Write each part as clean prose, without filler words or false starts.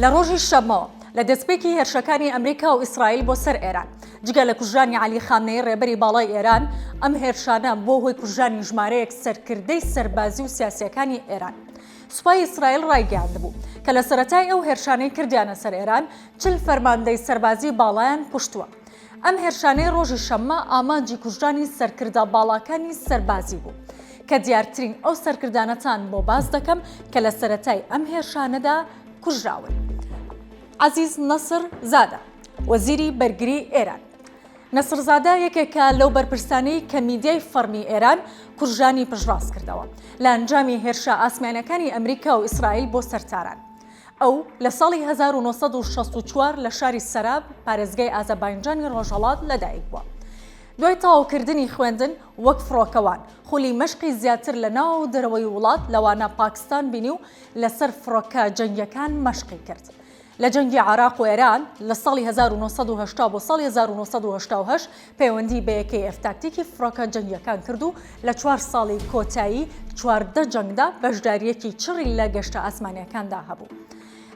لە ڕۆژی شەمەوە لە دەستپێکی هێرشەکانی ئەمریکا و ئیسرائیل بۆ سەر ئێران جگە لە کوژانی عەلی خامنەیی ڕێبەری باڵای ئێران ئەم هێرشانە بۆ هۆی کوژانی ژمارەیەک سەرکردەی سەربازی و سیاسیەکانی ئێران. سوپای ئیسرائیل ڕایگەیاندبوو کە لە سەرەتای ئەو هێرشانەی کردیانە سەر ئێران 40 فەرماندەی سەربازی باڵایان کوشتووە. ئەم هێرشانەی ڕۆژی شەممە ئامانجی کوژانی سەرکردە باڵاکانی سەربازی بوو کە دیارترین ئەو سەرکردانەتان بۆ باز دەکەم کە لە سەرەتای ئەم هێرشانەدا کوژراون. عەزیز نەسر زادە، وەزیری بەرگری ئێران. نەسر زادە یەکێکە لەو بەرپرسانەی کە میدیای فەرمی ئێران کوژانی پشتڕاست کردەوە لە ئەنجامی هێرشە ئاسمانیەکانی ئەمریکا و ئیسرائیل بۆ سەرتاران. ئەو لە ساڵی 1964 لە شاری سەراب پارێزگای ئازەربایجانی ڕۆژهەڵات لەدایک بووە. دوای تەواوکردنی خوێندن وەک فڕۆکەوان خولی مەشقی زیاتر لە ناو و دەرەوەی وڵات لەوانە پاکستان بینی و لەسەر فڕۆکە جەنگیەکان مەشقی کرد. لە جەنگی عێراق و ئێران لە ساڵی 1980 بۆ ساڵی 1980 پەیوەندی بە یەکەی تاکتیکی فڕۆکە جەنگیەکان کرد و لە 4 ساڵی کۆتایی 14 جەنگدا بەشداریەکی چڕی لە گەشتە ئاسمانیەکاندا هەبوو.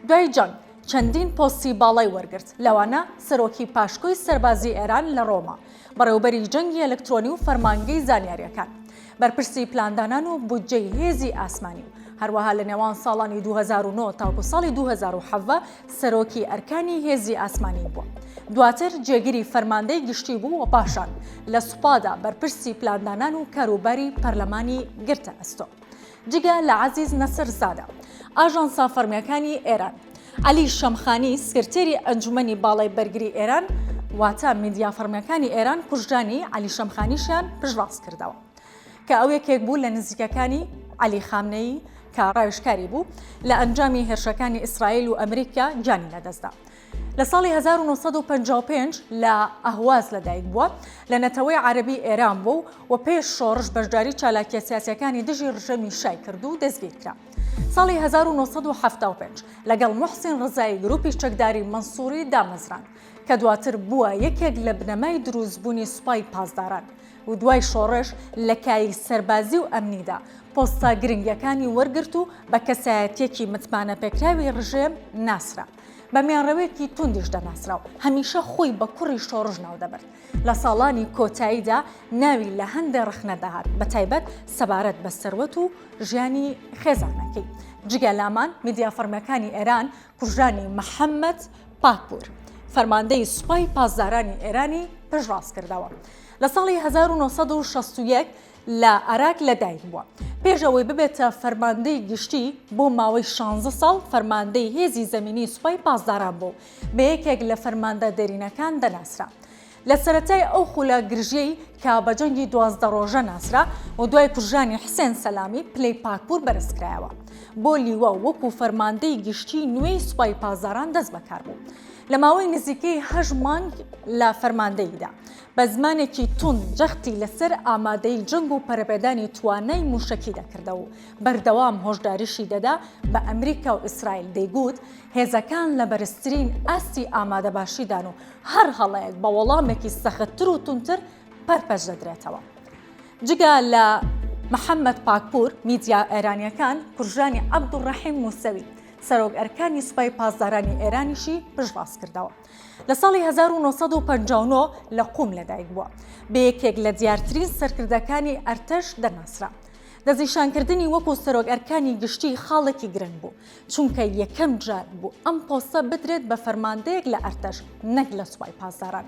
دوای جەنگ چەندین پۆستی باڵای وەرگرت، لەوانە سەرۆکی پاشکۆی سەربازی ئێران لە ڕۆما، بەڕێوەبەری جەنگی ئەلکترۆنی و فەرمانگەی زانیاریەکان، بەرپرسی پلاندانان و بودجەی هێزی ئاسمانی و هەروەها لە نێوان ساڵانی 2009 تاکو ساڵی 2007 سەرۆکی ئەرکانی هێزی ئاسمانی بووە. دواتر جێگیری فەرماندەی گشتی بوو و پاشان لە سوپادا بەرپرسی پلاندانان و کاروباری پەرلەمانی گرتە ئەستۆ. جگە لە عەزیز نەسر زادە، ئاژانسا فەرمیەکانی ئێران، عەلی شەمخانی سکرتێری ئەنجومەنی باڵای بەرگری ئێران واتە میدیا فەرمیەکانی ئێران کوژانی عەلی شەمخانیشیان پشتڕاست کردەوە کە ئەو یەکێک بوو لە نزیکەکانی عەلی خامنەیی کە ڕاوێژکاری بوو لە ئەنجامی هێرشەکانی ئیسرائیل و ئەمریکا گیانی لەدەستدا. لە ساڵی 1955 لە ئەهواز لەدایک بووە، لە نەتەوەی عەرەبی ئێران بوو و پێش شۆڕش بەشداری چالاکیە سیاسیەکانی دژی ڕژەمی شای کرد و دەستگیر کرا. ساڵی 1975 لەگەڵ موحسین ڕزایی گروپی چەکداری منسووری دامەزران کە دواتر بووە یەکێک لە بنەمای دروستبوونی سوپای پاسداران و دوای شۆڕش لە کاری سەربازی و ئەمنیدا پۆستە گرنگیەکانی وەرگرت و بە کەسایەتیەکی متمانە پێکراوی ڕژێم ناسرا، بە میانڕەوەیەکی توندیش دەناسرا و هەمیشە خۆی بە کوڕی شۆڕژ ناو دەبرد. لە ساڵانی کۆتاییدا ناوی لە هەندێک ڕخنە دەهات، بە تایبەت سەبارەت بە سەروەت و ژیانی خێزانەکەی. جگە لامان میدیا فەرمیەکانی ئێران کوژانی محەممەد پاکپور، فەرماندەی سوپای پاسدارانی ئێرانی پشتڕاست کردەوە. لە ساڵی 1961 لە عێراق لەدایک بووە، پێش ئەوەی ببێتە فەرماندەی گشتی بۆ ماوەی 16 ساڵ فەرماندەی هێزی زەمینی سوپای پاسداران بوو، بە یەکێک لە فەرماندە دەرینەکان دەناسرا. لە سەرەتای ئەو خولە گرژەی کە بە جەنگی 12 ڕۆژە ناسرا و دوای کوژانی حسێن سەلامی پلەی پاکپور بەرزکرایەوە، بۆ لیوە وەکو فەرماندەی گشتی نوێی سوپای پاسداران دەست بەکار بوو. لە ماوەی نزیکەی 8 مانگ لە فەرماندەیدا بە زمانێکی تون جەختی لەسەر ئامادەی جەنگ و پەرەپێدانی توانای موشکی دەکردە و بەردەوام هۆشداریشی دەدا بە ئەمریکا و ئیسرائیل، دەیگوت هێزەکان لە بەرزترین ئاستی ئامادەباشیدان و هەر هەڵەیەک بە وەڵامێکی سەختتر و تونتر پەرپەش دەدرێتەوە. جگە لە محەممەد پاکپور میدیا ئێرانیەکان کوژانی عەبدوڕەحیم موسەوی سەرۆک ئەرکانی سوپای پاسدارانی ئێرانیشی پشتڕاست کردەوە. لە ساڵی 1959 لە قوم لەدایک بووە، بە یەکێک لە دیارترین سەرکردەکانی ئەرتەش دەناسرا. دەستنیشانکردنی وەکو سەرۆک ئەرکانی گشتی خاڵێکی گرنگ بوو، چونکە یەکەم جار بوو ئەم پۆستە بدرێت بە فەرماندەیەک لە ئەرتەش نەک لە سوپای پاسداران.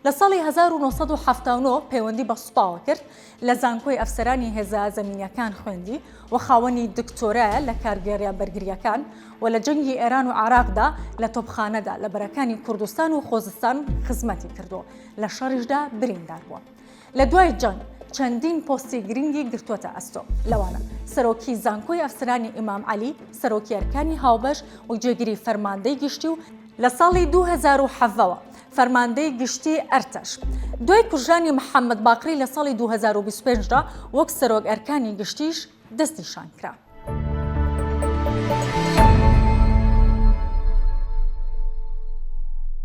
لە ساڵی 1970 پەیوەندی بە سوپاوە کرد، لە زانکۆی ئەفسەرانی هێزە زەمینیەکان خوێندی و خاوەنی دکتۆرایە لە کارگێڕیە بەرگریەکان و لە جەنگی ئێران و عێراقدا لە تۆپخانەدا لە بەرەکانی کوردستان و خۆزستان خزمەتی کردووە، لە شەڕیشدا بریندار بووە. لە دوای جەنگ چەندین پۆستی گرنگی گرتووەتە ئەستۆ، لەوانە سەرۆکی زانکۆی ئەفسەرانی ئیمام عەلی، سەرۆکی ئەرکانی هاوبەش و جێگیری فەرماندەی گشتی و لە ساڵی 2007ەوە فەرماندەی گشتی ئەرتەش. دوای کوژانی محەممەد باقری لە ساڵی 2025دا وەک سەرۆک ئەرکانی گشتیش دەستنیشان کرا.